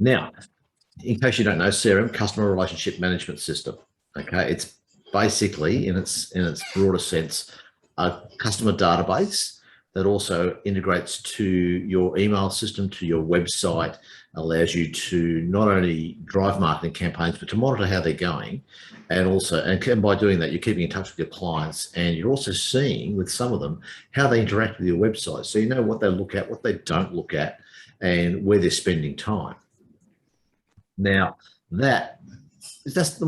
Now, in case you don't know, CRM, Customer Relationship Management System. Okay, it's basically, in its broader sense, a customer database that also integrates to your email system, to your website, allows you to not only drive marketing campaigns, but to monitor how they're going. And also, and by doing that, you're keeping in touch with your clients, and you're also seeing with some of them how they interact with your website. So you know what they look at, what they don't look at, and where they're spending time. Now, that's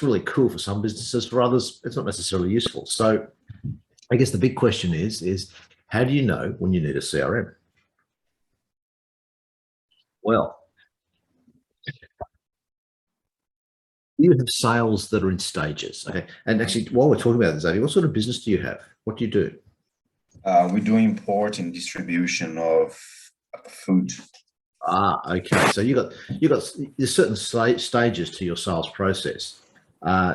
really cool for some businesses. For others, it's not necessarily useful. So I guess the big question is how do you know when you need a CRM? Well, you have sales that are in stages. Okay. And actually, while we're talking about this, Xavier, what sort of business do you have? What do you do? We do import and distribution of food. Okay. So there's certain stages to your sales process.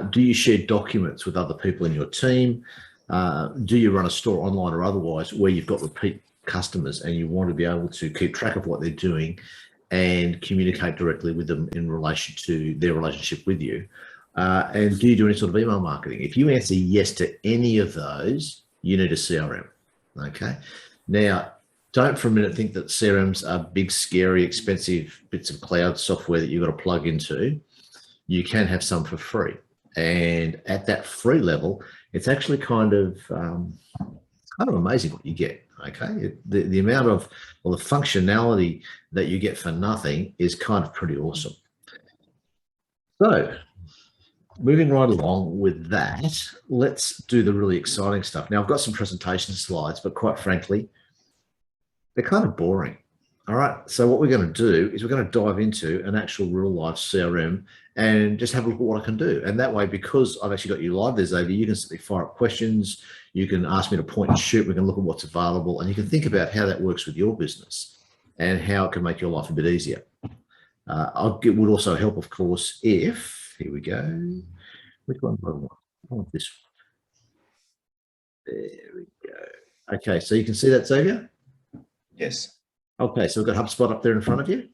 Do you share documents with other people in your team? Do you run a store online or otherwise where you've got repeat customers and you want to be able to keep track of what they're doing and communicate directly with them in relation to their relationship with you? And do you do any sort of email marketing? If you answer yes to any of those, you need a CRM. Okay. Now, don't for a minute think that CRMs are big, scary, expensive bits of cloud software that you've got to plug into. You can have some for free. And at that free level, it's actually kind of amazing what you get. Okay, the amount of, well, the functionality that you get for nothing is kind of pretty awesome. So moving right along with that, let's do the really exciting stuff. Now, I've got some presentation slides, but quite frankly, they're kind of boring. All right, so what we're going to do is we're going to dive into an actual real life CRM and just have a look at what I can do. And that way, because I've actually got you live there, Xavier, you can simply fire up questions. You can ask me to point and shoot. We can look at what's available, and you can think about how that works with your business and how it can make your life a bit easier. It would also help, of course, if, here we go. Which one do I want? I want this one. There we go. Okay, so you can see that, Xavier? Yes. Okay, so we've got HubSpot up there in front of you.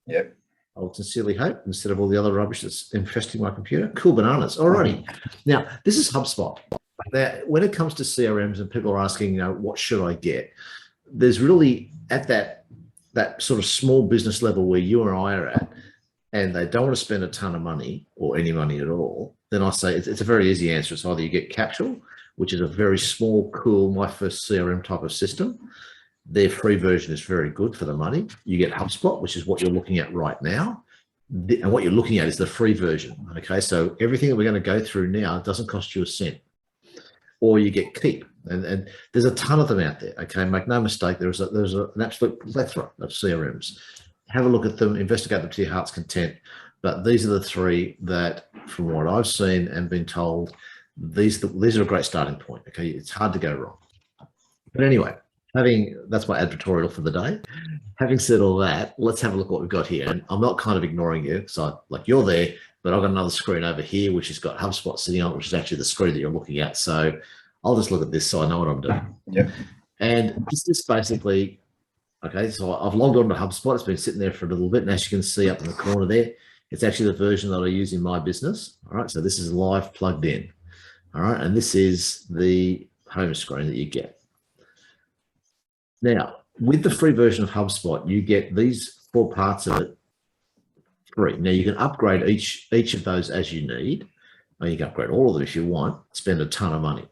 Yep. I would sincerely hope, instead of all the other rubbish that's infesting my computer. Cool bananas. Alrighty. Now, this is HubSpot. Now, when it comes to CRMs and people are asking, what should I get? There's really, at that sort of small business level where you and I are at, and they don't want to spend a ton of money or any money at all, then I say it's a very easy answer. It's either you get Capsule, which is a very small, cool, my first CRM type of system. Their free version is very good for the money. You get HubSpot, which is what you're looking at right now. And what you're looking at is the free version. Okay, so everything that we're going to go through now doesn't cost you a cent. Or you get Keap, and there's a ton of them out there. Okay, make no mistake, there's an absolute plethora of CRMs. Have a look at them, investigate them to your heart's content. But these are the three that, from what I've seen and been told, these are a great starting point. Okay, it's hard to go wrong. But anyway, that's my advertorial for the day. Having said all that, let's have a look at what we've got here. And I'm not kind of ignoring you, so like you're there, but I've got another screen over here, which has got HubSpot sitting on it, which is actually the screen that you're looking at. So I'll just look at this so I know what I'm doing. Yep. And this is basically, okay, so I've logged on to HubSpot. It's been sitting there for a little bit. And as you can see up in the corner there, it's actually the version that I use in my business. All right, so this is live plugged in. All right, and this is the home screen that you get. Now, with the free version of HubSpot, you get these 4 parts of it free. Now, you can upgrade each of those as you need, or you can upgrade all of them if you want, spend a ton of money.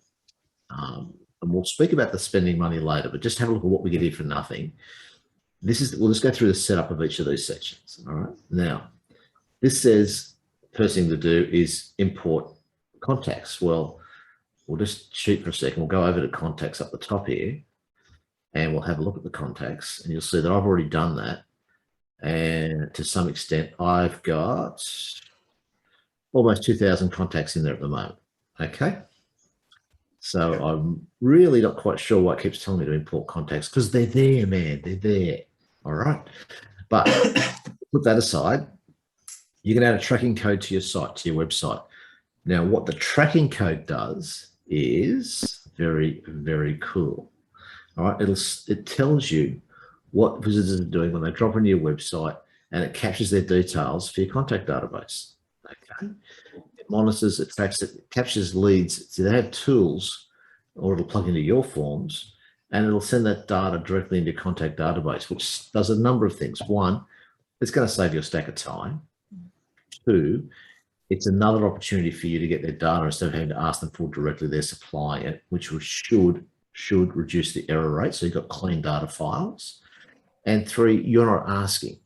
And we'll speak about the spending money later, but just have a look at what we get here for nothing. We'll just go through the setup of each of these sections. All right. Now, this says first thing to do is import contacts. Well, we'll just shoot for a second. We'll go over to contacts up the top here. And we'll have a look at the contacts, and you'll see that I've already done that. And to some extent, I've got almost 2,000 contacts in there at the moment. Okay. So I'm really not quite sure why it keeps telling me to import contacts, because they're there, man. They're there. All right. But put that aside, you can add a tracking code to your site, to your website. Now, what the tracking code does is very, very cool. All right, it tells you what visitors are doing when they drop into your website, and it captures their details for your contact database. Okay. It monitors, it tracks, it captures leads. So they have tools, or it'll plug into your forms, and it'll send that data directly into your contact database, which does a number of things. One, it's going to save you a stack of time. Two, it's another opportunity for you to get their data instead of having to ask them for directly their supply, which should reduce the error rate. So you've got clean data files. And three, you're not asking.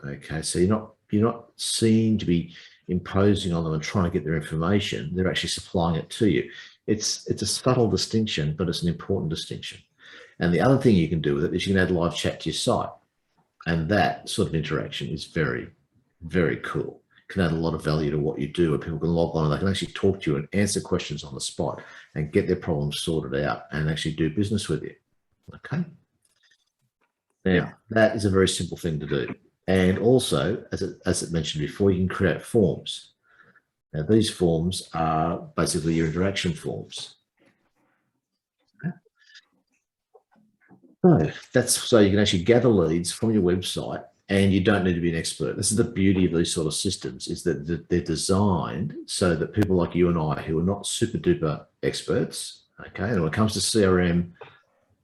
Okay, so you're not seen to be imposing on them and trying to get their information. They're actually supplying it to you. It's a subtle distinction, but it's an important distinction. And the other thing you can do with it is you can add live chat to your site. And that sort of interaction is very, very cool. Can add a lot of value to what you do, and people can log on and they can actually talk to you and answer questions on the spot and get their problems sorted out and actually do business with you. Okay. Now, that is a very simple thing to do. And also, as it mentioned before, you can create forms. Now, these forms are basically your interaction forms. So you can actually gather leads from your website, and you don't need to be an expert. This is the beauty of these sort of systems, is that they're designed so that people like you and I, who are not super duper experts, okay, and when it comes to CRM,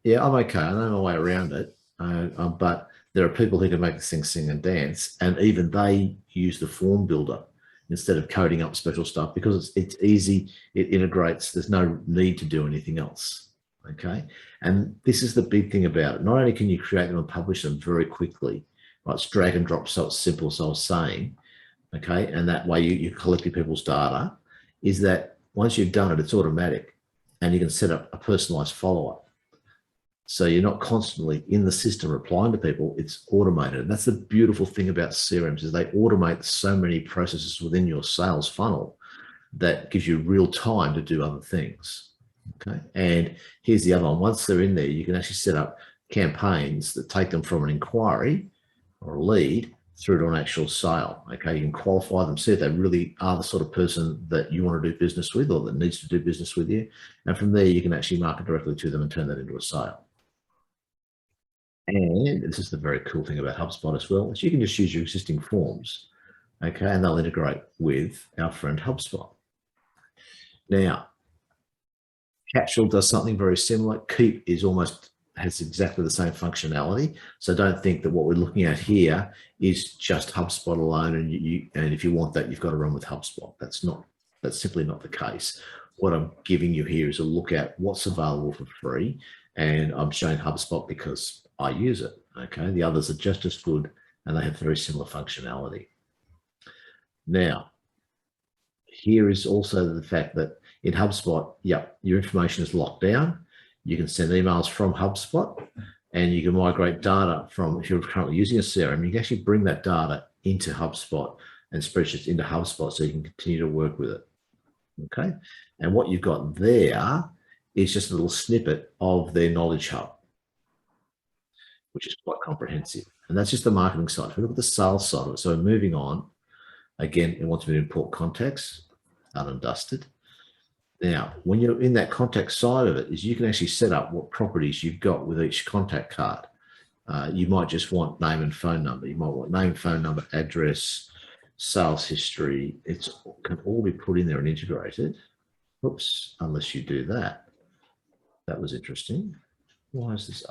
yeah, I'm okay, I know my way around it, but there are people who can make this thing sing and dance, and even they use the form builder instead of coding up special stuff, because it's easy, it integrates, there's no need to do anything else. Okay, and this is the big thing about it. Not only can you create them and publish them very quickly, right? It's drag and drop, so it's simple, as I was saying, okay, and that way you're collecting people's data, is that once you've done it, it's automatic, and you can set up a personalized follow-up. So you're not constantly in the system replying to people, it's automated. And that's the beautiful thing about CRMs, is they automate so many processes within your sales funnel that gives you real time to do other things. Okay, and here's the other one. Once they're in there, you can actually set up campaigns that take them from an inquiry or a lead through to an actual sale. Okay, you can qualify them, see if they really are the sort of person that you want to do business with or that needs to do business with you. And from there, you can actually market directly to them and turn that into a sale. And this is the very cool thing about HubSpot as well, is you can just use your existing forms, okay, and they'll integrate with our friend HubSpot. Now, Capsule does something very similar. Keap has exactly the same functionality. So don't think that what we're looking at here is just HubSpot alone, and if you want that, you've got to run with HubSpot. That's simply not the case. What I'm giving you here is a look at what's available for free, and I'm showing HubSpot because I use it. Okay, the others are just as good, and they have very similar functionality. Now, here is also the fact that in HubSpot, your information is locked down. You can send emails from HubSpot, and you can migrate data from, if you're currently using a CRM, you can actually bring that data into HubSpot and spreadsheets into HubSpot so you can continue to work with it. Okay. And what you've got there is just a little snippet of their knowledge hub, which is quite comprehensive. And that's just the marketing side. If we look at the sales side of it, so moving on, again, it wants me to import contacts, done and dusted. Now, when you're in that contact side of it, is you can actually set up what properties you've got with each contact card. You might just want name and phone number. You might want name, phone number, address, sales history. It can all be put in there and integrated. Oops, unless you do that. That was interesting. Why is this?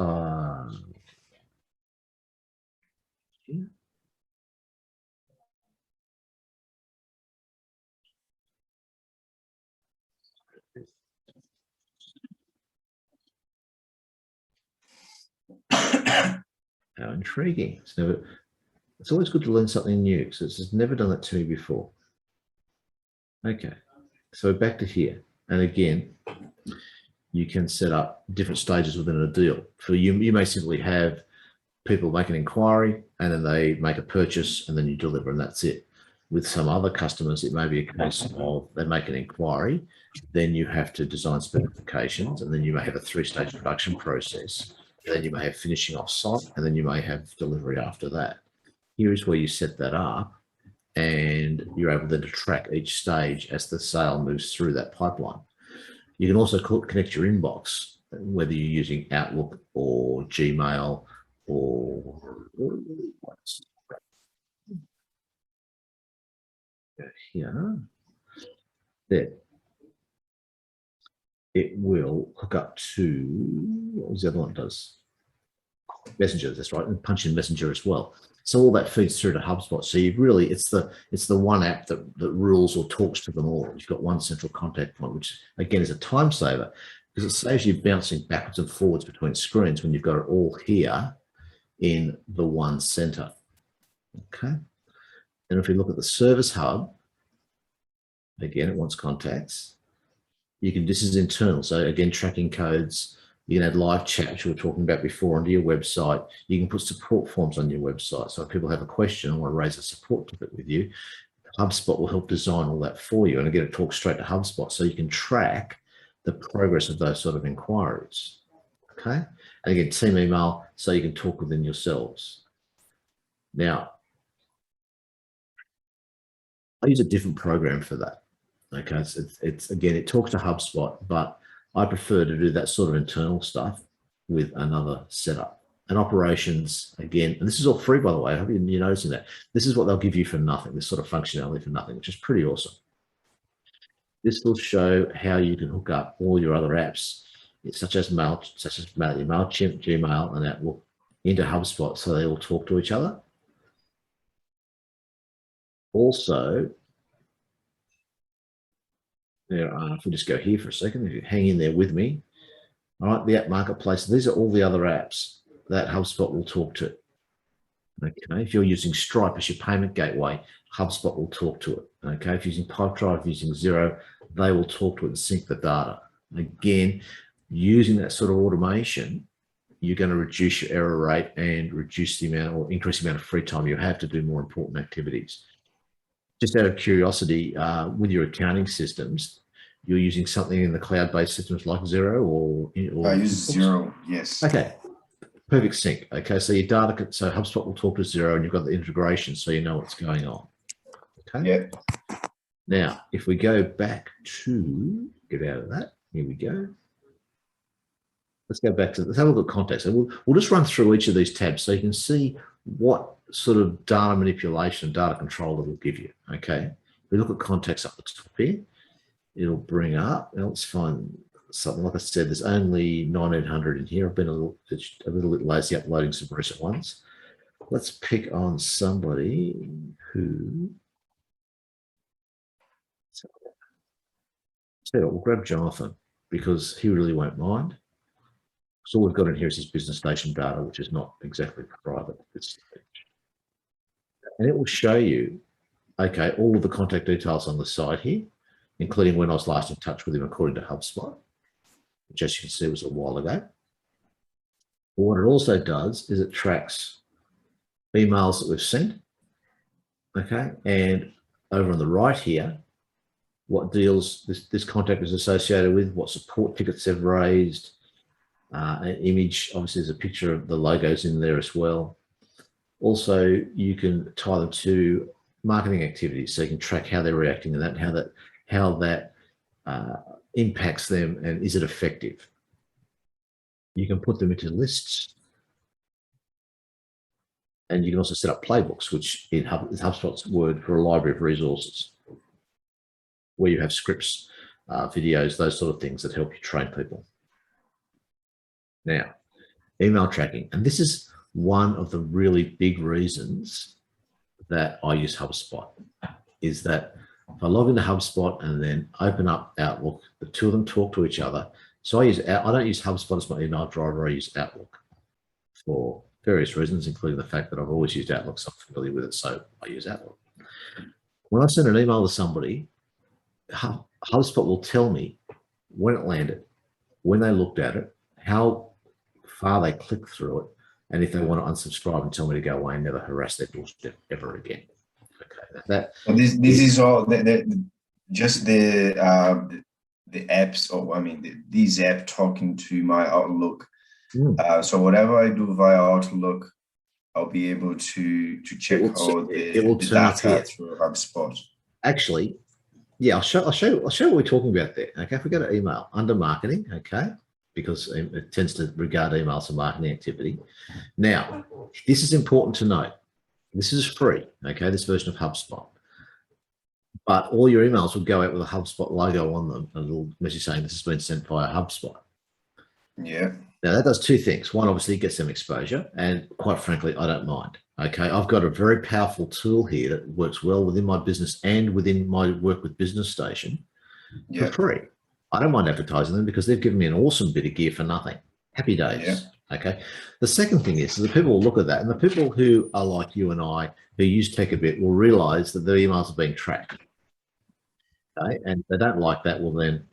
Yeah. How intriguing. It's always good to learn something new, because it's never done that to me before. Okay, so back to here. And again, you can set up different stages within a deal. For you may simply have people make an inquiry and then they make a purchase and then you deliver, and that's it. With some other customers, it may be a case of they make an inquiry, then you have to design specifications, and then you may have a 3-stage production process. Then you may have finishing off site, and then you may have delivery after that. Here is where you set that up, and you're able then to track each stage as the sale moves through that pipeline. You can also connect your inbox, whether you're using Outlook or Gmail or here, there. It will hook up to, what was the other one it does? Messenger, that's right, and punch in Messenger as well. So all that feeds through to HubSpot. So you really, it's the one app that rules or talks to them all. You've got one central contact point, which again is a time saver because it saves you bouncing backwards and forwards between screens when you've got it all here in the one center. Okay. And if we look at the Service Hub, again, it wants contacts. You can, this is internal. So again, tracking codes. You can add live chat, which we were talking about before, onto your website. You can put support forms on your website. So if people have a question, I want to raise a support ticket with you, HubSpot will help design all that for you. And again, it talks straight to HubSpot so you can track the progress of those sort of inquiries. Okay. And again, team email, so you can talk within yourselves. Now, I use a different program for that. Okay. It's again, it talks to HubSpot, but I prefer to do that sort of internal stuff with another setup. And operations, again, and this is all free, by the way. I hope you're noticing that. This is what they'll give you for nothing, this sort of functionality for nothing, which is pretty awesome. This will show how you can hook up all your other apps, such as MailChimp, Gmail, and Outlook into HubSpot so they all talk to each other. Also, if we just go here for a second, if you hang in there with me, all right, the app marketplace, these are all the other apps that HubSpot will talk to. Okay, if you're using Stripe as your payment gateway, HubSpot will talk to it. Okay, if you're using Pipedrive, using Xero, they will talk to it and sync the data. Again, using that sort of automation, you're going to reduce your error rate and reduce the amount or increase the amount of free time you have to do more important activities. Just out of curiosity, with your accounting systems, you're using something in the cloud-based systems like Xero or I use Xero, yes. Okay, perfect sync. Okay, so your data, so HubSpot will talk to Xero and you've got the integration so you know what's going on. Okay. Yeah. Now, if we go back to, get out of that, here we go. Let's go back to, let's have a look at context. So we'll just run through each of these tabs so you can see what sort of data manipulation, data control it will give you. Okay. If we look at context up the top here, it'll bring up, now let's find something. Like I said, there's only 1900 in here. I've been a little bit lazy uploading some recent ones. Let's pick on somebody who, so we'll grab Jonathan because he really won't mind. So all we've got in here is his Business Station data, which is not exactly private at this stage. And it will show you, okay, all of the contact details on the side here, including when I was last in touch with him according to HubSpot, which as you can see was a while ago. But what it also does is it tracks emails that we've sent, okay, and over on the right here, what deals this contact is associated with, what support tickets they've raised, an image, obviously there's a picture of the logos in there as well. Also, you can tie them to marketing activities, so you can track how they're reacting to that, how that impacts them, and is it effective. You can put them into lists, and you can also set up playbooks, which is HubSpot's word for a library of resources, where you have scripts, videos, those sort of things that help you train people. Now, email tracking, and this is one of the really big reasons that I use HubSpot, is that if I log into HubSpot and then open up Outlook, the two of them talk to each other. So I don't use HubSpot as my email driver, I use Outlook for various reasons, including the fact that I've always used Outlook, so I'm familiar with it, so I use Outlook. When I send an email to somebody, HubSpot will tell me when it landed, when they looked at it, how far they clicked through it, and if they want to unsubscribe and tell me to go away and never harass their doorstep ever again. Okay, well, this is all just the apps, or I mean these apps talking to my Outlook. So whatever I do via Outlook, I'll be able to check out the data through HubSpot. Actually, yeah, I'll show what we're talking about there. Okay, if we go to email under marketing, okay, because it tends to regard email as a marketing activity. Now, this is important to note. This is free, okay, this version of HubSpot. but all your emails will go out with a HubSpot logo on them, and a little message saying this has been sent via HubSpot. Yeah. Now that does two things. One, obviously gets them exposure, and quite frankly, I don't mind. Okay, I've got a very powerful tool here that works well within my business and within my work with Business Station for free. I don't mind advertising them because they've given me an awesome bit of gear for nothing. Happy days. Yeah. Okay. The second thing is the people will look at that, and the people who are like you and I, who use tech a bit, will realize that their emails are being tracked. Okay, and if they don't like that, well then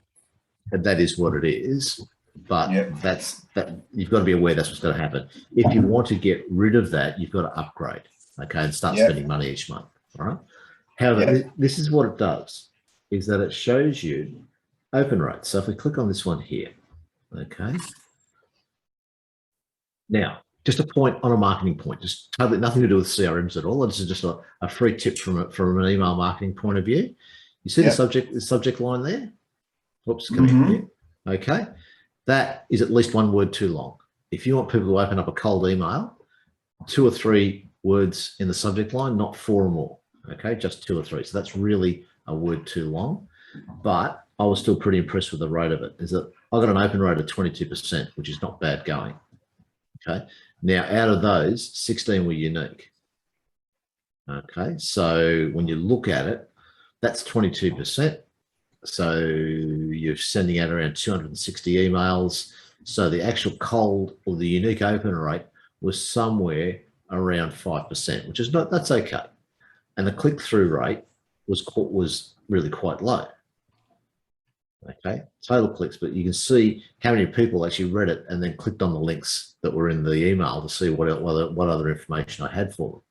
that is what it is. But that's you've got to be aware that's what's going to happen. If you want to get rid of that, you've got to upgrade, okay, and start spending money each month. All right. However, this is what it does, is that it shows you open rates. So if we click on this one here, okay. Now, just a point on a marketing point, just totally nothing to do with CRMs at all. This is just a free tip from an email marketing point of view. You see the subject line there? Whoops, come in here. Okay. That is at least one word too long. If you want people to open up a cold email, 2 or 3 words in the subject line, not 4 or more. Okay, just 2 or 3. So that's really a word too long. But I was still pretty impressed with the rate of it. Is that I got an open rate of 22%, which is not bad going. Okay. Now, out of those, 16 were unique. Okay. So when you look at it, that's 22%. So you're sending out around 260 emails. So the actual cold or the unique open rate was somewhere around 5%, which is not, that's okay. And the click-through rate was really quite low. Okay, total clicks, but you can see how many people actually read it and then clicked on the links that were in the email to see what other information I had for them.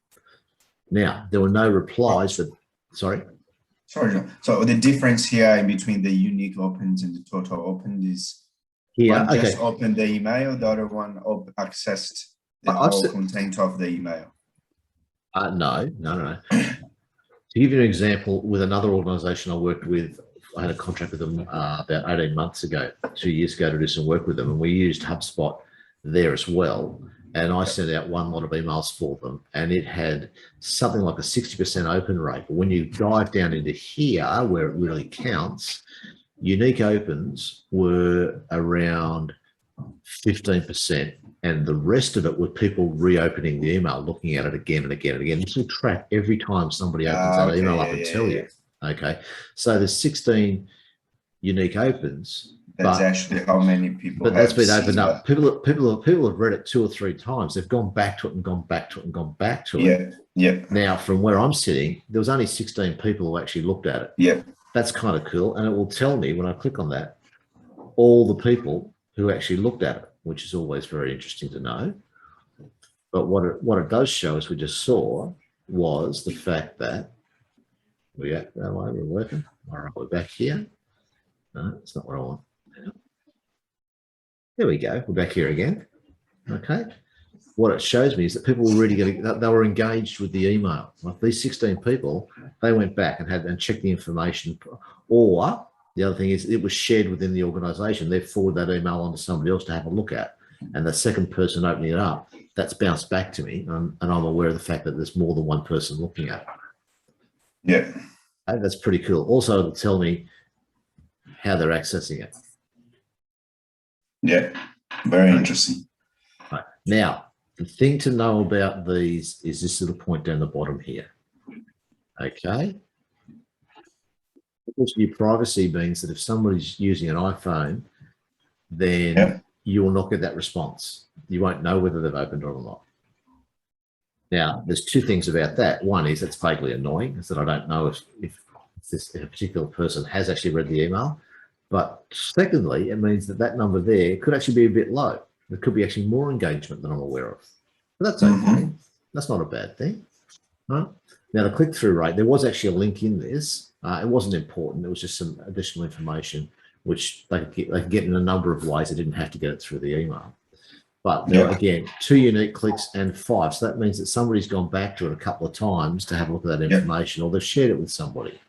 Now, there were no replies, but sorry, John. So the difference here in between the unique opens and the total opened is one just opened the email, the other one accessed the whole content of the email. No. To give you an example, with another organization I worked with, I had a contract with them about 18 months ago, 2 years ago, to do some work with them, and we used HubSpot there as well. And I sent out one lot of emails for them, and it had something like a 60% open rate. But when you dive down into here, where it really counts, unique opens were around 15%, and the rest of it were people reopening the email, looking at it again and again and again. This will track every time somebody opens that email up and tell you. Okay, so there's 16 unique opens. That's actually how many people. But that's been opened up. People have read it 2 or 3 times. They've gone back to it and gone back to it and gone back to it. Yeah. Now, from where I'm sitting, there was only 16 people who actually looked at it. Yeah. That's kind of cool, and it will tell me when I click on that all the people who actually looked at it, which is always very interesting to know. But what it does show, as we just saw, was the fact that we're working. All right, we're back here. No, it's not what I want. There we go. We're back here again. Okay. What it shows me is that people were really they were engaged with the email. Like these 16 people, they went back and checked the information. Or the other thing is it was shared within the organization. They forwarded that email on to somebody else to have a look at. And the second person opening it up, that's bounced back to me. And I'm aware of the fact that there's more than one person looking at it. Yeah. Okay, that's pretty cool. Also, it'll tell me how they're accessing it. Yeah, very interesting. Right. Now, the thing to know about these is this little point down the bottom here. Okay. Your privacy means that if somebody's using an iPhone, then you will not get that response. You won't know whether they've opened it or not. Now, there's 2 things about that. One is it's vaguely annoying, is that I don't know if a particular person has actually read the email. But secondly, it means that number there could actually be a bit low. There could be actually more engagement than I'm aware of. But that's okay. That's not a bad thing. Right? Now, the click-through rate, there was actually a link in this. It wasn't important. It was just some additional information, which they could get in a number of ways. They didn't have to get it through the email. But there are, again, 2 unique clicks and 5. So that means that somebody's gone back to it a couple of times to have a look at that information, or they've shared it with somebody.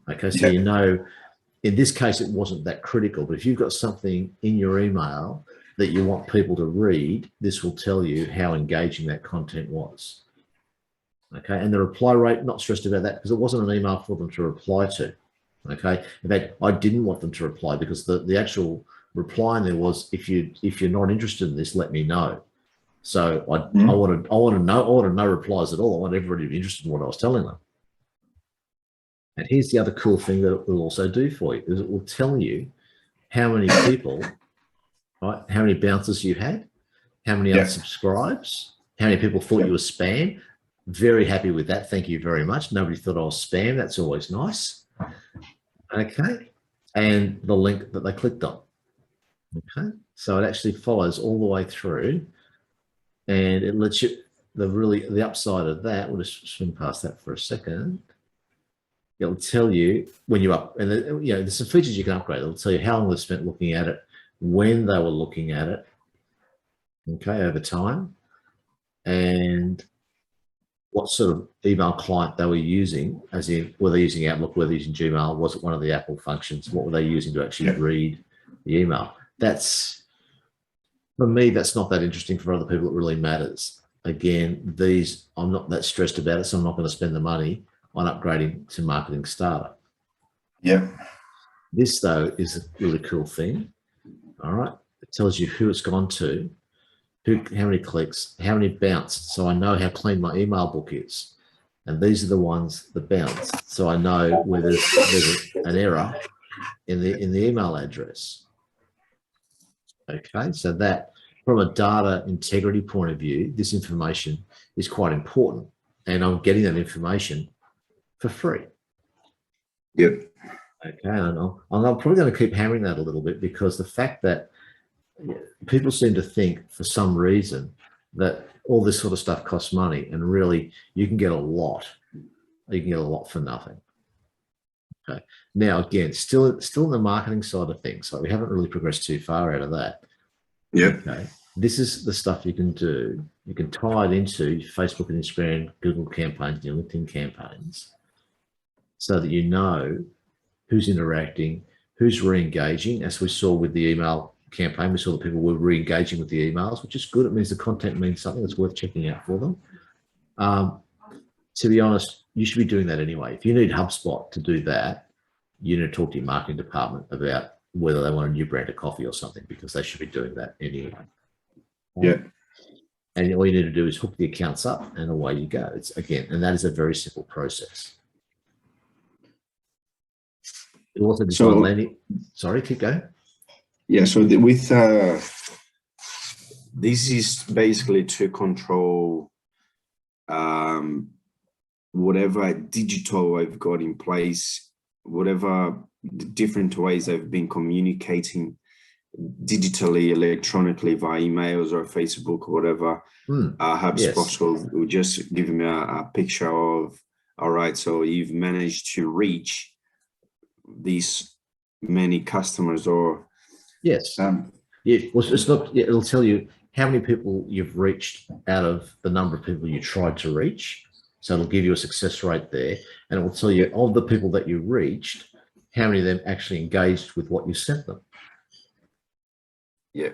Okay, so you know, in this case, it wasn't that critical, but if you've got something in your email that you want people to read, this will tell you how engaging that content was. Okay, and the reply rate, not stressed about that because it wasn't an email for them to reply to. Okay, in fact, I didn't want them to reply because the actual reply in there was, if you're not interested in this, let me know. So I wanted no replies at all. I wanted everybody to be interested in what I was telling them. And here's the other cool thing that it will also do for you, is it will tell you how many people, right, how many bounces you had, how many unsubscribes, how many people thought you were spam. Very happy with that. Thank you very much. Nobody thought I was spam. That's always nice. Okay. And the link that they clicked on. Okay. So it actually follows all the way through, and it lets you, the upside of that, we'll just swing past that for a second. It'll tell you when you're up, and there's some features you can upgrade. It'll tell you how long they spent looking at it, when they were looking at it, okay, over time, and what sort of email client they were using, as in, were they using Outlook, were they using Gmail, was it one of the Apple functions, what were they using to actually read the email? That's, for me, that's not that interesting. For other people, it really matters. Again, these, I'm not that stressed about it, so I'm not going to spend the money on upgrading to Marketing Starter. Yeah. This, though, is a really cool thing. All right. It tells you who it's gone to, how many clicks, how many bounced, so I know how clean my email book is. And these are the ones that bounced, so I know where there's an error in the email address. Okay, so that, from a data integrity point of view, this information is quite important, and I'm getting that information for free. Yep. Okay, and I'm probably going to keep hammering that a little bit, because the fact that people seem to think, for some reason, that all this sort of stuff costs money, and really you can get a lot. You can get a lot for nothing. Okay. Now, again, still in the marketing side of things, so we haven't really progressed too far out of that. Yeah. Okay. This is the stuff you can do. You can tie it into Facebook and Instagram, Google campaigns, your LinkedIn campaigns, so that you know who's interacting, who's re-engaging. As we saw with the email campaign, we saw that people were re-engaging with the emails, which is good. It means the content means something that's worth checking out for them. To be honest, you should be doing that anyway. If you need HubSpot to do that, you need to talk to your marketing department about whether they want a new brand of coffee or something, because they should be doing that anyway. Yeah. And all you need to do is hook the accounts up, and away you go. It's, again, and that is a very simple process. It also design landing. Sorry, keep going. Yeah, so this is basically to control whatever digital I've got in place, whatever different ways I've been communicating digitally, electronically, via emails or Facebook or whatever. HubSpot will just give me a picture of, all right, so you've managed to reach these many customers, or well, it's not. It'll tell you how many people you've reached out of the number of people you tried to reach. So it'll give you a success rate there, and it will tell you, of the people that you reached, how many of them actually engaged with what you sent them. Yeah.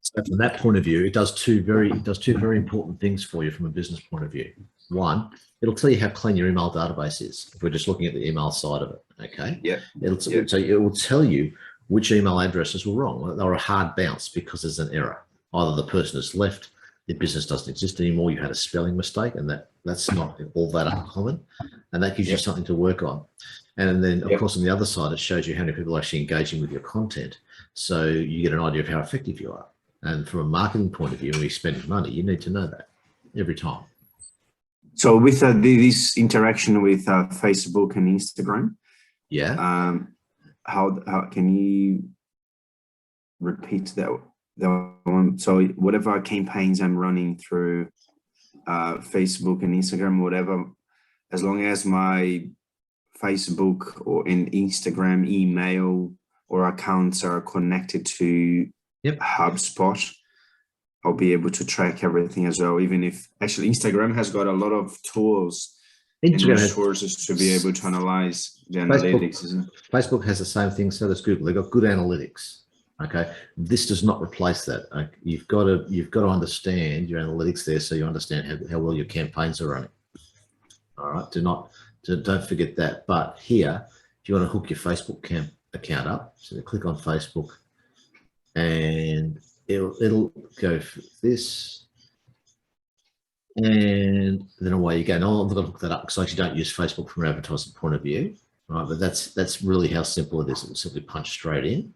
So from that point of view, it does two very important things for you from a business point of view. One, it'll tell you how clean your email database is, if we're just looking at the email side of it. Okay. Yeah. So it will tell you which email addresses were wrong. They were a hard bounce because there's an error. Either the person has left, the business doesn't exist anymore, you had a spelling mistake, and that's not all that uncommon, and that gives you something to work on. And then, of course, on the other side, it shows you how many people are actually engaging with your content, so you get an idea of how effective you are. And from a marketing point of view, when you're spending money, you need to know that every time. So with this interaction with Facebook and Instagram, how can you repeat that one? So whatever campaigns I'm running through Facebook and Instagram, whatever, as long as my Facebook or Instagram email or accounts are connected to HubSpot, I'll be able to track everything as well. Even if actually Instagram has got a lot of tools and resources to be able to analyze the analytics, isn't it? Facebook has the same thing, so does Google. They've got good analytics. Okay, this does not replace that. You've got to understand your analytics there, so you understand how well your campaigns are running. All right, don't forget that. But here, if you want to hook your Facebook account up, so click on Facebook, and it'll go for this, and then away you go. Now I'm going to look that up because I actually don't use Facebook from an advertising point of view, right? But that's really how simple it is. It'll simply punch straight in.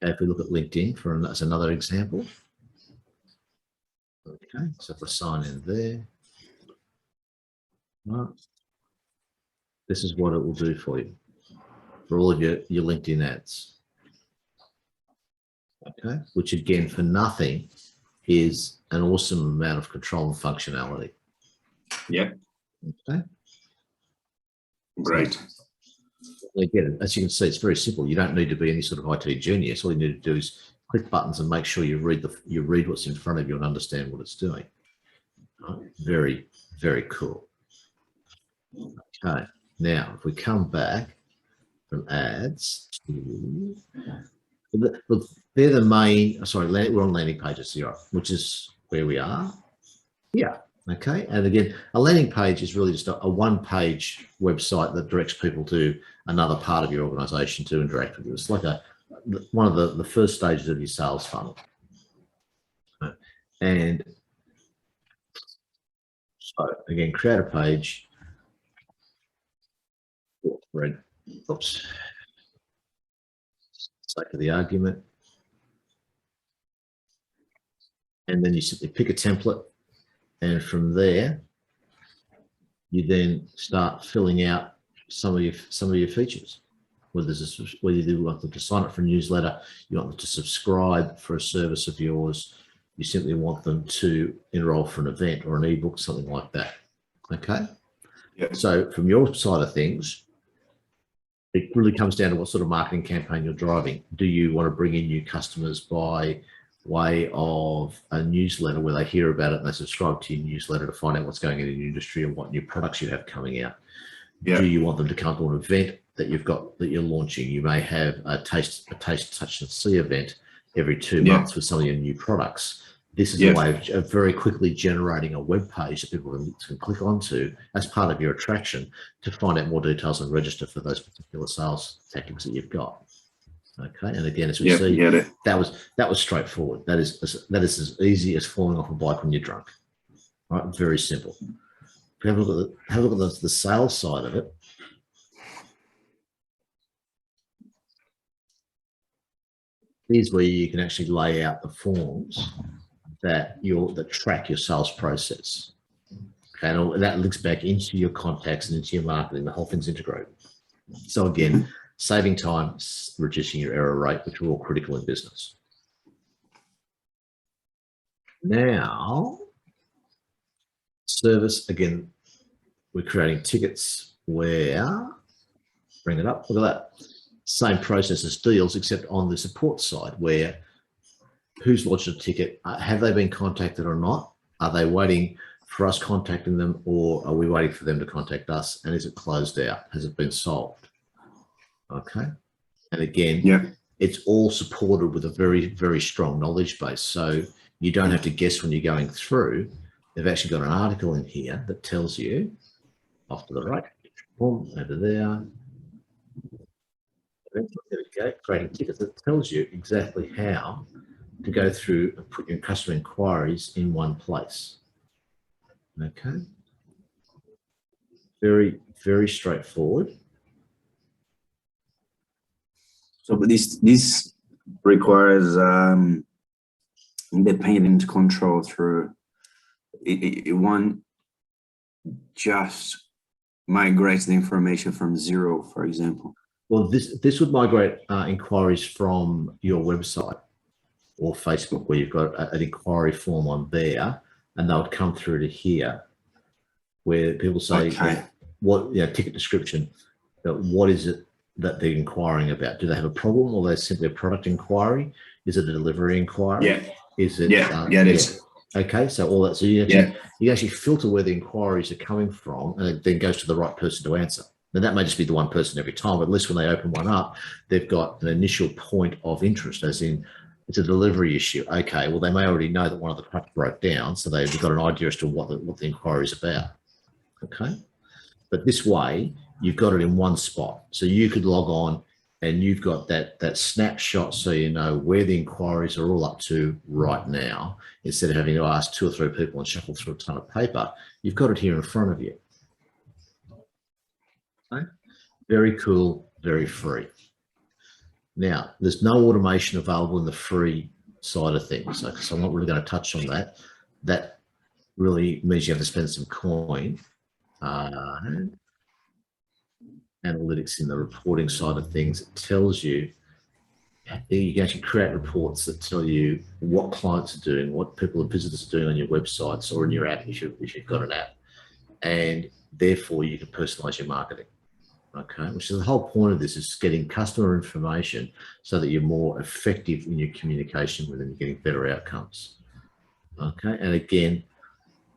Okay, if we look at LinkedIn that's another example. Okay, so if I sign in there, right, this is what it will do for you for all of your LinkedIn ads. Okay, which again, for nothing, is an awesome amount of control and functionality. Yep. Okay. Great. So, again, as you can see, it's very simple. You don't need to be any sort of IT genius. All you need to do is click buttons and make sure you read what's in front of you and understand what it's doing. Right. Very, very cool. Okay. Now, if we come back from ads to they're the main, sorry, we're on landing pages here, which is where we are. Yeah. Okay. And again, a landing page is really just a one-page website that directs people to another part of your organization to interact with you. It's like one of the first stages of your sales funnel. And so again, create a page. Oops. Sake of the argument. And then you simply pick a template, and from there, you then start filling out some of your features. Whether you want them to sign up for a newsletter, you want them to subscribe for a service of yours, you simply want them to enroll for an event or an ebook, something like that. Okay. Yeah. So from your side of things, it really comes down to what sort of marketing campaign you're driving. Do you want to bring in new customers by way of a newsletter where they hear about it and they subscribe to your newsletter to find out what's going on in your industry and what new products you have coming out? Yeah. Do you want them to come to an event that you're launching? You may have a taste, touch, and see event every 2 months with some of your new products. This is a way of very quickly generating a web page that people can click onto as part of your attraction to find out more details and register for those particular sales tactics that you've got. Okay, and again, as we see, that was straightforward. That is as easy as falling off a bike when you're drunk. Right, very simple. Have a look at the sales side of it. Here's where you can actually lay out the forms that track your sales process. Okay, and that links back into your contacts and into your marketing. The whole thing's integrated. So again, saving time, reducing your error rate, which are all critical in business. Now, service, again, we're creating tickets where, bring it up, look at that. Same process as deals, except on the support side, where who's lodged a ticket, have they been contacted or not? Are they waiting for us contacting them, or are we waiting for them to contact us? And is it closed out? Has it been solved? Okay. And again, it's all supported with a very, very strong knowledge base. So you don't have to guess when you're going through. They've actually got an article in here that tells you, off to the right, over there. There we go, creating tickets that tells you exactly how to go through and put your customer inquiries in one place. Okay. Very, very straightforward. So, but this requires independent control through it won't just migrate the information from zero, for example. Well, this would migrate inquiries from your website or Facebook, where you've got an inquiry form on there, and they would come through to here, where people say, ticket description, what is it that they're inquiring about? Do they have a problem, or they're simply a product inquiry? Is it a delivery inquiry? Yeah. Is it? It is. Okay, so all that. So you actually filter where the inquiries are coming from, and it then goes to the right person to answer. Now that may just be the one person every time, but at least when they open one up, they've got an initial point of interest, as in it's a delivery issue. Okay, well, they may already know that one of the trucks broke down, so they've got an idea as to what the inquiry is about. Okay. But this way, you've got it in one spot. So you could log on and you've got that snapshot so you know where the inquiries are all up to right now. Instead of having to ask 2 or 3 people and shuffle through a ton of paper, you've got it here in front of you. Okay. Very cool, very free. Now, there's no automation available in the free side of things. So I'm not really going to touch on that. That really means you have to spend some coin. Analytics in the reporting side of things, it tells you, you can actually create reports that tell you what clients are doing, what people and visitors are doing on your websites or in your app if you've got an app, and therefore you can personalize your marketing. Okay, which is the whole point of this, is getting customer information so that you're more effective in your communication with them, you're getting better outcomes. Okay, and again,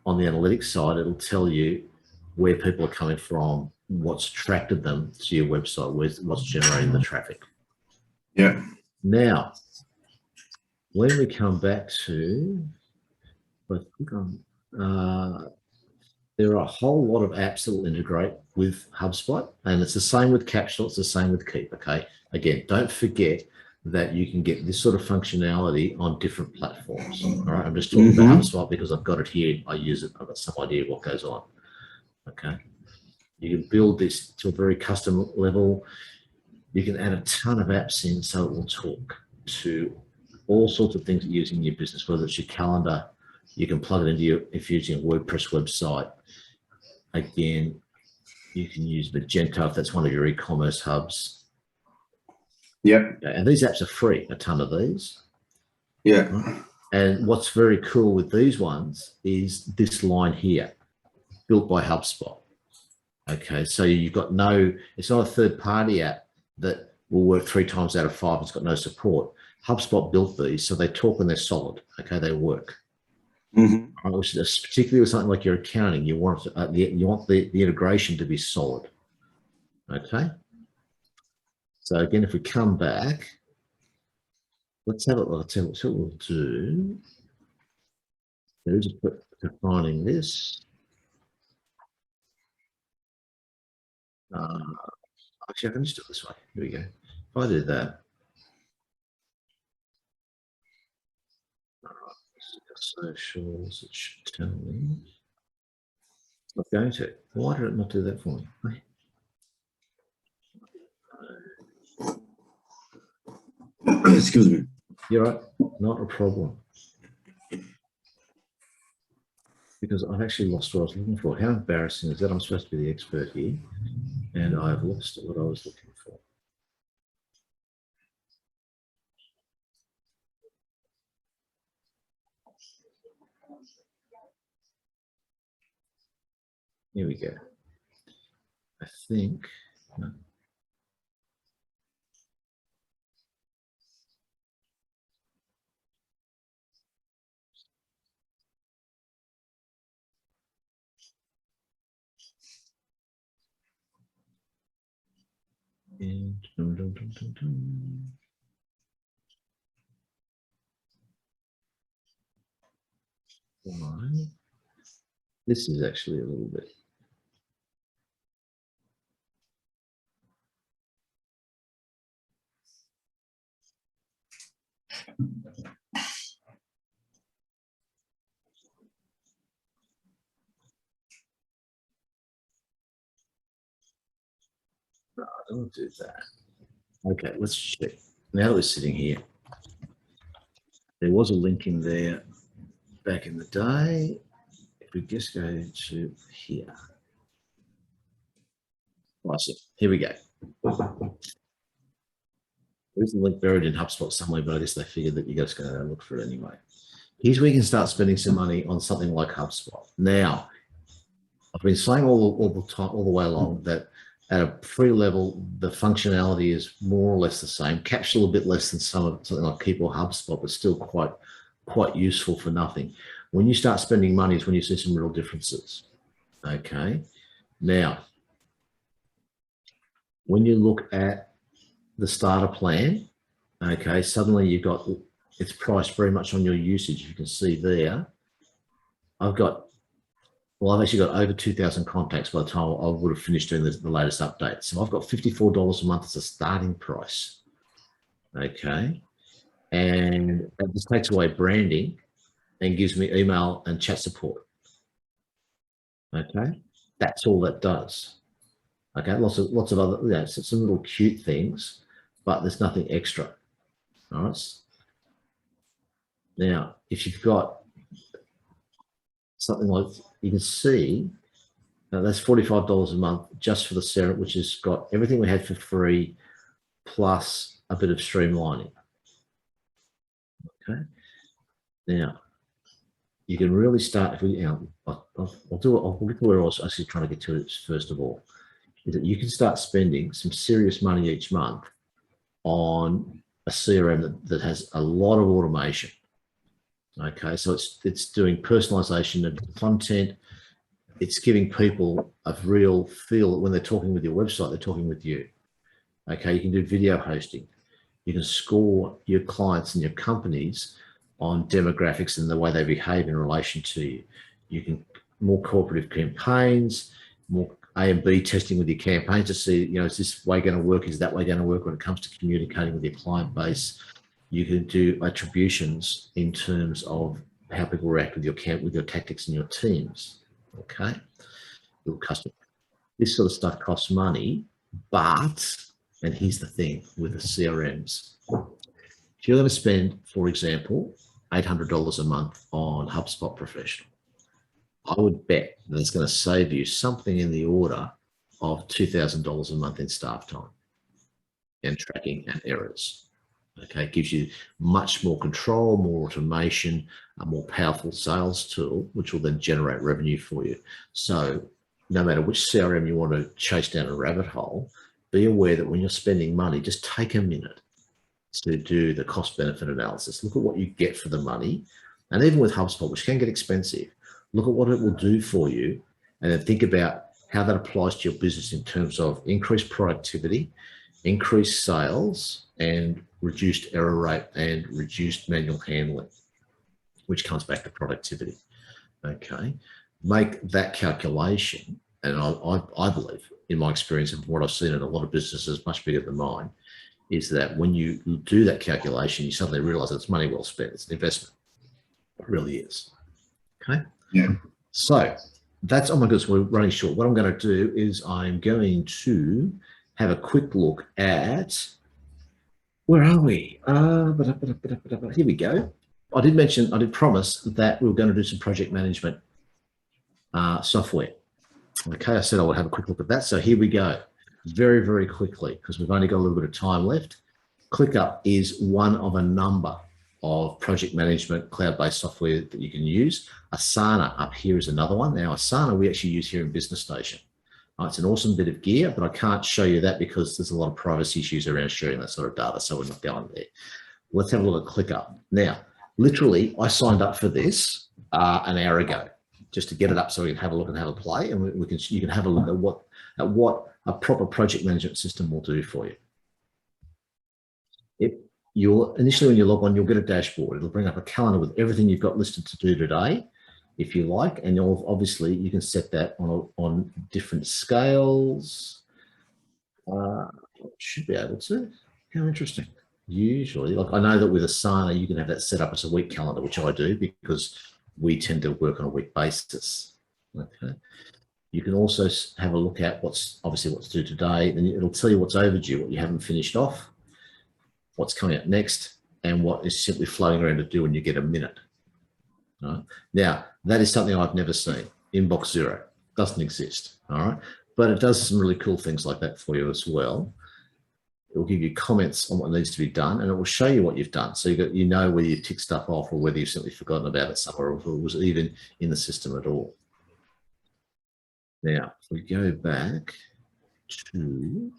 on the analytics side, it'll tell you where people are coming from, what's attracted them to your website, what's generating the traffic. Yeah. Now, when we come back to, there are a whole lot of apps that will integrate with HubSpot, and it's the same with Capsule, it's the same with Keap, okay? Again, don't forget that you can get this sort of functionality on different platforms, all right? I'm just talking about HubSpot because I've got it here, I use it, I've got some idea what goes on, okay? You can build this to a very custom level. You can add a ton of apps in so it will talk to all sorts of things that you're using in your business, whether it's your calendar, you can plug it into your, if you're using a WordPress website. Again, you can use Magento if that's one of your e-commerce hubs. Yeah. And these apps are free, a ton of these. Yeah. And what's very cool with these ones is this line here, built by HubSpot. Okay, so you've got no, it's not a third-party app that will work 3 times out of 5. It's got no support. HubSpot built these, so they talk when they're solid. Okay, they work. Which is particularly with something like your accounting, you want the integration to be solid. Okay. So again, if we come back, let's have a look. So what we'll do is just put defining this. Actually, I can just do it this way. Here we go. If I do that, socials, it should tell me. It's not going to. Why did it not do that for me? Excuse me. You're right. Not a problem. Because I've actually lost what I was looking for. How embarrassing is that? I'm supposed to be the expert here, and I've lost what I was looking for. Here we go. I think. No. And why? This is actually a little bit. No, I don't do that. Okay, let's check. Now that we're sitting here, there was a link in there back in the day. If we just go to here. Awesome. Here we go. There's a link buried in HubSpot somewhere, but I guess they figured that you guys going to look for it anyway. Here's where you can start spending some money on something like HubSpot. Now, I've been saying all the way along that at a free level, the functionality is more or less the same. Capsule a bit less than something like Keap or HubSpot, but still quite useful for nothing. When you start spending money is when you see some real differences. Okay. Now, when you look at the starter plan, okay, suddenly you've got, it's priced very much on your usage. You can see there, I've got Well, I've actually got over 2,000 contacts by the time I would have finished doing the latest update. So I've got $54 a month as a starting price. Okay. And this takes away branding and gives me email and chat support. Okay. That's all that does. Okay. Lots of other, some little cute things, but there's nothing extra. All right. Now, if you've got something like, you can see, that's $45 a month just for the CRM, which has got everything we had for free, plus a bit of streamlining. Okay. Now, you can really start, if we, I'll get to where I was actually trying to get to it first of all, is that you can start spending some serious money each month on a CRM that has a lot of automation. Okay, so it's doing personalization of content. It's giving people a real feel that when they're talking with your website, they're talking with you. Okay, you can do video hosting. You can score your clients and your companies on demographics and the way they behave in relation to you. You can more cooperative campaigns, more A and B testing with your campaigns to see, is this way going to work? Is that way going to work when it comes to communicating with your client base? You can do attributions in terms of how people react with your tactics and your teams. Okay, your customer. This sort of stuff costs money, but, and here's the thing with the CRMs, if you're going to spend, for example, $800 a month on HubSpot Professional, I would bet that it's going to save you something in the order of $2,000 a month in staff time and tracking and errors. Okay, it gives you much more control, more automation, a more powerful sales tool, which will then generate revenue for you. So no matter which CRM you want to chase down a rabbit hole, be aware that when you're spending money, just take a minute to do the cost benefit analysis. Look at what you get for the money. And even with HubSpot, which can get expensive, look at what it will do for you and then think about how that applies to your business in terms of increased productivity, increased sales, and reduced error rate and reduced manual handling, which comes back to productivity. Okay, make that calculation, and I believe, in my experience and what I've seen in a lot of businesses much bigger than mine, is that when you do that calculation, you suddenly realize that it's money well spent. It's an investment. It really is. Okay. Yeah. So that's, oh my goodness, we're running short. What I'm going to do is I'm going to have a quick look at, where are we? Here we go. I did promise that we were going to do some project management software. Okay, I said I would have a quick look at that. So here we go. Very, very quickly, because we've only got a little bit of time left. Clickup is one of a number of project management cloud-based software that you can use. Asana up here is another one. Now, Asana we actually use here in Business Station. It's an awesome bit of gear, but I can't show you that because there's a lot of privacy issues around sharing that sort of data, so we're not going there. Let's have a look at Clickup. Now, literally, I signed up for this an hour ago just to get it up so we can have a look and have a play, and you can have a look at what a proper project management system will do for you. Initially when you log on, you'll get a dashboard. It'll bring up a calendar with everything you've got listed to do today, if you like, and obviously you can set that on different scales. Should be able to. How interesting. Usually, like I know that with Asana, you can have that set up as a week calendar, which I do because we tend to work on a week basis. Okay. You can also have a look at what's due today, and it'll tell you what's overdue, what you haven't finished off, what's coming up next, and what is simply floating around to do when you get a minute. Right? Now, that is something I've never seen. Inbox zero doesn't exist. All right, but it does some really cool things like that for you as well. It will give you comments on what needs to be done, and it will show you what you've done. So you know whether you've ticked stuff off or whether you've simply forgotten about it somewhere, or if it was even in the system at all. Now, if we go back to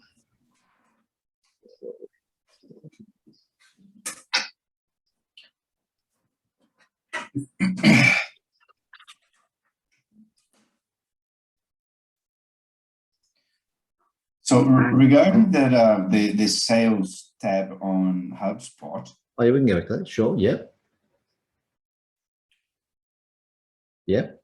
So regarding that, the sales tab on HubSpot. Oh, yeah, we can go with that. Sure. Yep. Yep.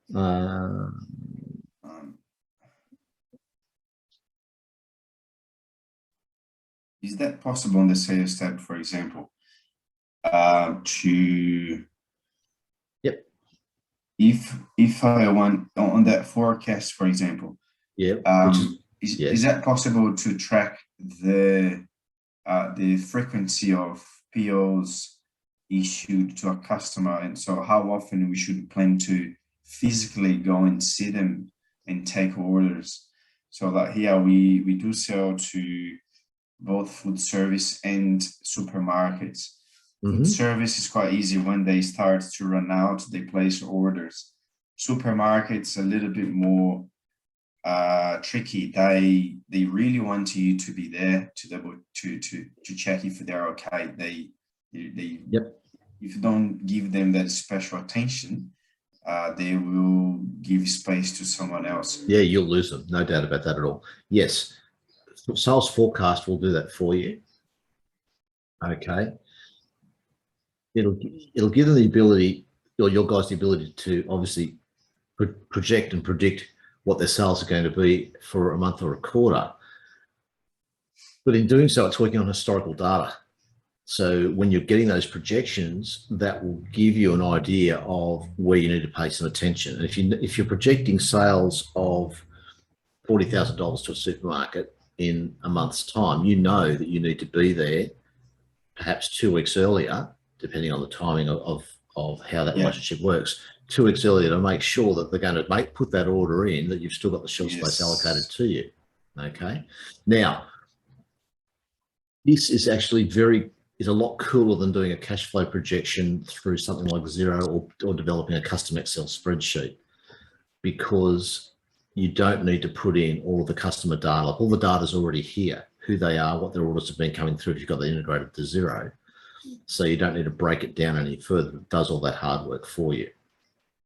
Is that possible in the sales tab, for example, to Yep. If I want on that forecast, for example, Yep. Is that possible to track the frequency of POs issued to a customer, and so how often we should plan to physically go and see them and take orders? So that here we do sell to both food service and supermarkets. Food service is quite easy. When they start to run out, they place orders. Supermarkets a little bit more tricky. They really want you to be there to check if they're okay. They if you don't give them that special attention, they will give space to someone else. Yeah, you'll lose them, no doubt about that at all. Yes, sales forecast will do that for you. Okay, it'll give them the ability, or your guys the ability to obviously project and predict what their sales are going to be for a month or a quarter. But in doing so, it's working on historical data. So when you're getting those projections, that will give you an idea of where you need to pay some attention. And if you're projecting sales of $40,000 to a supermarket in a month's time, you know that you need to be there perhaps 2 weeks earlier, depending on the timing of how that relationship works, 2 weeks earlier to make sure that they're going to put that order in, that you've still got the shelf space allocated to you. Okay. Now, this is actually is a lot cooler than doing a cash flow projection through something like Xero or developing a custom Excel spreadsheet, because you don't need to put in all of the customer data. Like, all the data is already here, who they are, what their orders have been coming through if you've got that integrated to Xero. So you don't need to break it down any further. It does all that hard work for you.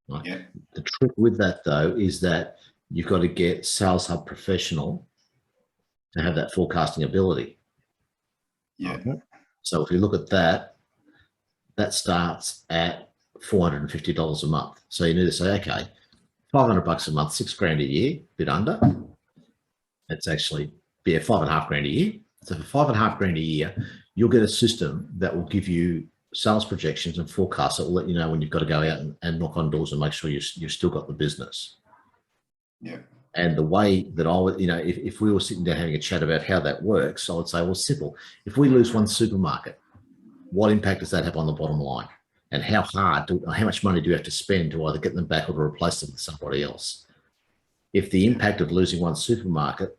Right? Yeah. The trick with that, though, is that you've got to get Sales Hub Professional to have that forecasting ability. Yeah. Okay? So if you look at that, that starts at $450 a month. So you need to say, okay, $500 a month, $6,000 a year, a bit under. It's actually, yeah, $5,500 a year. So for $5,500 a year, you'll get a system that will give you sales projections and forecasts that will let you know when you've got to go out and knock on doors and make sure you've still got the business. Yeah. And the way that I would, if we were sitting down having a chat about how that works, I would say, well, simple. If we lose one supermarket, what impact does that have on the bottom line? And how much money do you have to spend to either get them back or to replace them with somebody else? If the impact of losing one supermarket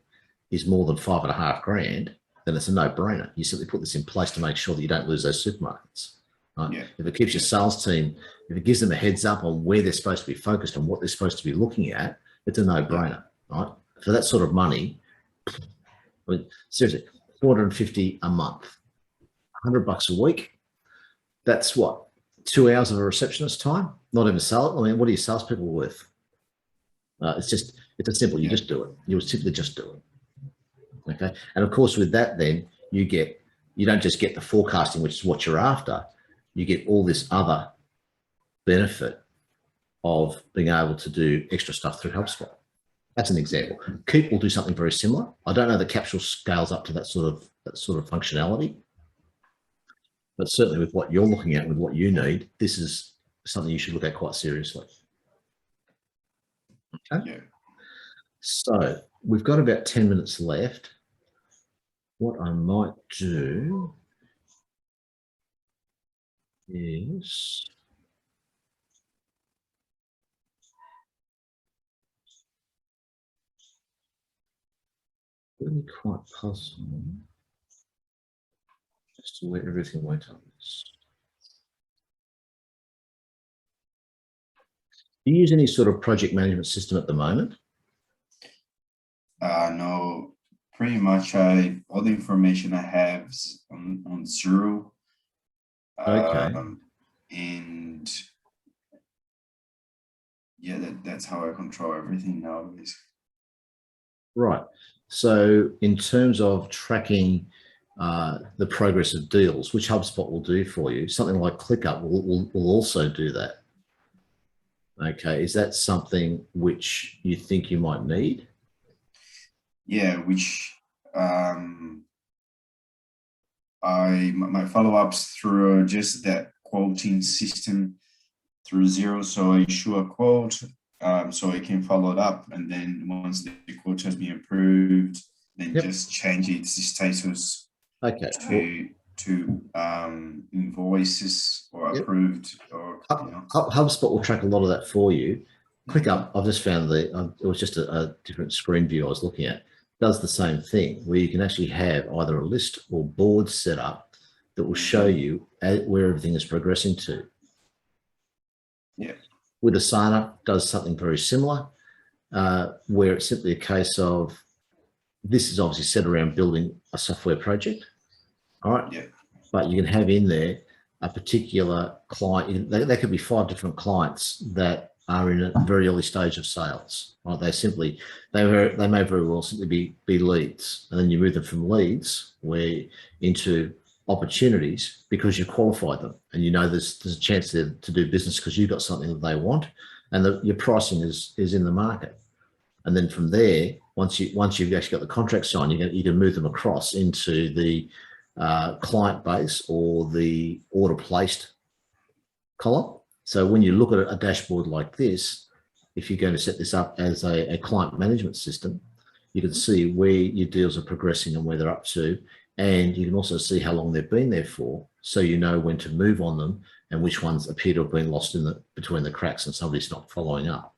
is more than $5,500, then it's a no-brainer. You simply put this in place to make sure that you don't lose those supermarkets. Right? Yeah. If it keeps your sales team, if it gives them a heads up on where they're supposed to be focused and what they're supposed to be looking at, it's a no-brainer, right? For that sort of money, I mean, seriously, $450 a month, $100 a week. That's what, 2 hours of a receptionist time? Not even sales. I mean, what are your salespeople worth? It's a simple. You just do it. You would simply just do it. Okay. And of course, with that, then you don't just get the forecasting, which is what you're after. You get all this other benefit of being able to do extra stuff through Hubspot. That's an example. Keap will do something very similar. I don't know that Capsule scales up to that sort of functionality, but certainly with what you're looking at, with what you need, this is something you should look at quite seriously. Okay. Yeah. So we've got about 10 minutes left. What I might do is really quite puzzled as to where everything went on this. Do you use any sort of project management system at the moment? No, pretty much all the information I have is on Xero. Okay. And yeah, that's how I control everything nowadays. Right. So in terms of tracking the progress of deals, which HubSpot will do for you, something like Clickup will also do that. Okay, is that something which you think you might need? Yeah, which my follow-ups through just that quoting system through Xero. So I issue a quote, so I can follow it up, and then once the quote has been approved, then just change its status to invoices or approved, or HubSpot will track a lot of that for you. Clickup, I've just found it was just a different screen view I was looking at, does the same thing, where you can actually have either a list or board set up that will show you where everything is progressing to. Yeah. With Asana, does something very similar, where it's simply a case of, this is obviously set around building a software project. All right. Yeah. But you can have in there a particular client. There could be 5 different clients that are in a very early stage of sales. Right? They may very well simply be leads, and then you move them from leads into opportunities because you qualified them, and you know there's a chance to do business because you've got something that they want, and your pricing is in the market. And then from there, once you've actually got the contract signed, you can move them across into the client base or the order placed column. So when you look at a dashboard like this, if you're going to set this up as a client management system, you can see where your deals are progressing and where they're up to. And you can also see how long they've been there for, so you know when to move on them and which ones appear to have been lost between the cracks and somebody's not following up.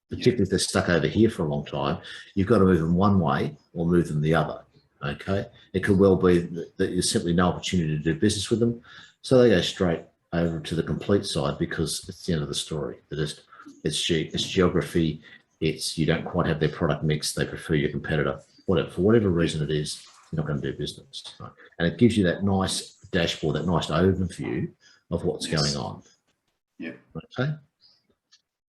Particularly if they're stuck over here for a long time, you've got to move them one way or move them the other. Okay, it could well be that there's simply no opportunity to do business with them, so they go straight over to the complete side because it's the end of the story. It's geography, it's you don't quite have their product mix, they prefer your competitor, whatever, for whatever reason it is, you're not going to do business. Right? And it gives you that nice dashboard, that nice overview of what's going on. Yeah. Okay.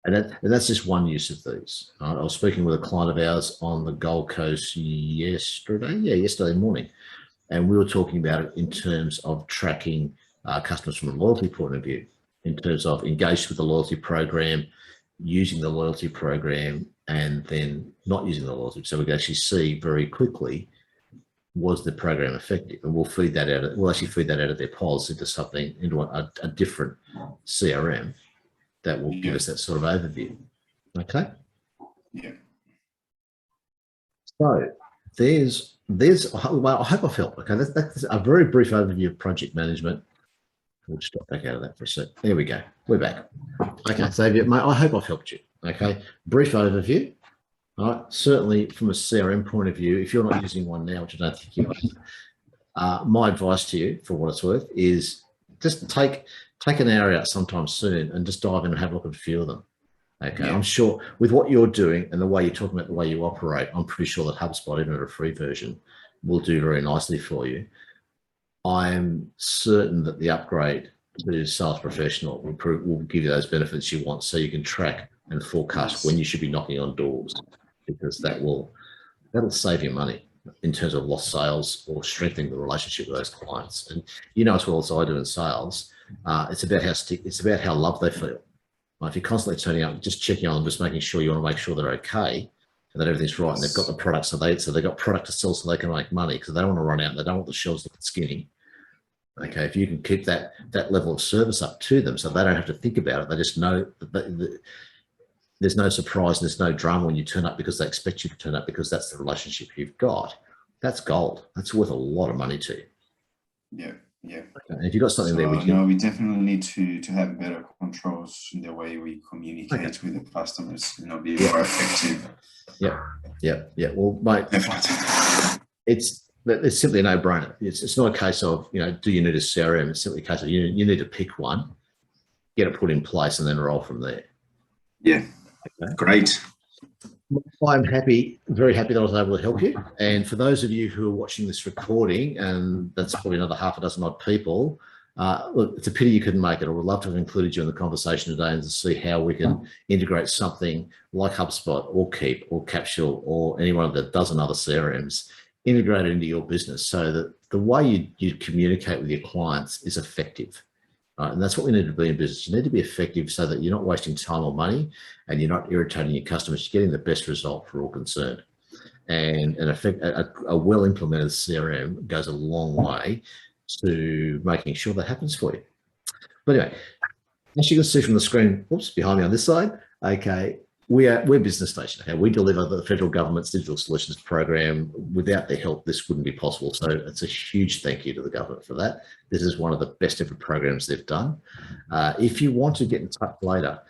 And that's just one use of these. I was speaking with a client of ours on the Gold Coast yesterday morning, and we were talking about it in terms of tracking customers from a loyalty point of view, in terms of engaged with the loyalty program, using the loyalty program, and then not using the loyalty. So we can actually see very quickly, was the program effective? And we'll feed that out. We'll actually feed that out of their pods into a different CRM that will give us that sort of overview. Okay. Yeah. So well, I hope I've helped. Okay, that's a very brief overview of project management. We'll just drop back out of that for a sec. There we go. We're back. Okay, so I hope I've helped you. Okay, brief overview. All right, certainly from a CRM point of view, if you're not using one now, which I don't think you are, my advice to you, for what it's worth, is just take an hour out sometime soon and just dive in and have a look at a few of them. Okay, I'm sure with what you're doing and the way you're talking about the way you operate, I'm pretty sure that HubSpot, even at a free version, will do very nicely for you. I'm certain that the upgrade to Sales Professional will give you those benefits you want, so you can track and forecast when you should be knocking on doors, because that'll save you money in terms of lost sales or strengthening the relationship with those clients. And you know as well as I do in sales, it's about how loved they feel. If you're constantly turning up, just checking on them, just making sure, you want to make sure they're okay and that everything's right, and they've got the product, so they've got product to sell so they can make money, because they don't want to run out and they don't want the shelves looking skinny. Okay, if you can keep that level of service up to them so they don't have to think about it, they just know that there's no surprise and there's no drama when you turn up, because they expect you to turn up, because that's the relationship you've got. That's gold. That's worth a lot of money to you. Yeah. Yeah. Okay. And if you've got something there, we definitely need to have better controls in the way we communicate with the customers, be more effective. Yeah. Well, mate, it's simply a no-brainer. It's not a case of, do you need a CRM? It's simply a case of you need to pick one, get it put in place, and then roll from there. Yeah. Okay. Great. I'm very happy that I was able to help you. And for those of you who are watching this recording, and that's probably another half a dozen odd people, look, it's a pity you couldn't make it. I would love to have included you in the conversation today and to see how we can integrate something like HubSpot or Keap or Capsule or any one of the dozen other CRMs, integrate it into your business so that the way you communicate with your clients is effective. And that's what we need to be in business. You need to be effective so that you're not wasting time or money and you're not irritating your customers. You're getting the best result for all concerned. And a well-implemented CRM goes a long way to making sure that happens for you. But anyway, as you can see from the screen, whoops, behind me on this side, okay, we're Business Station. Okay, we deliver the federal government's digital solutions program. Without their help, this wouldn't be possible. So it's a huge thank you to the government for that. This is one of the best ever programs they've done. If you want to get in touch later,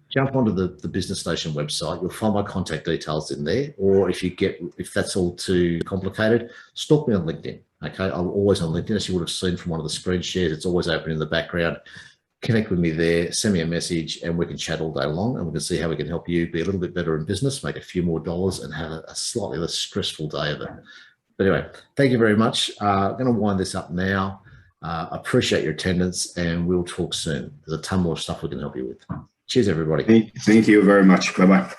jump onto the Business Station website. You'll find my contact details in there. Or if that's all too complicated, stalk me on LinkedIn. Okay, I'm always on LinkedIn, as you would have seen from one of the screen shares. It's always open in the background. Connect with me there, send me a message, and we can chat all day long, and we can see how we can help you be a little bit better in business, make a few more dollars, and have a slightly less stressful day of it. But anyway, thank you very much. I'm going to wind this up now. Appreciate your attendance, and we'll talk soon. There's a ton more stuff we can help you with. Cheers, everybody. Thank you very much. Bye-bye.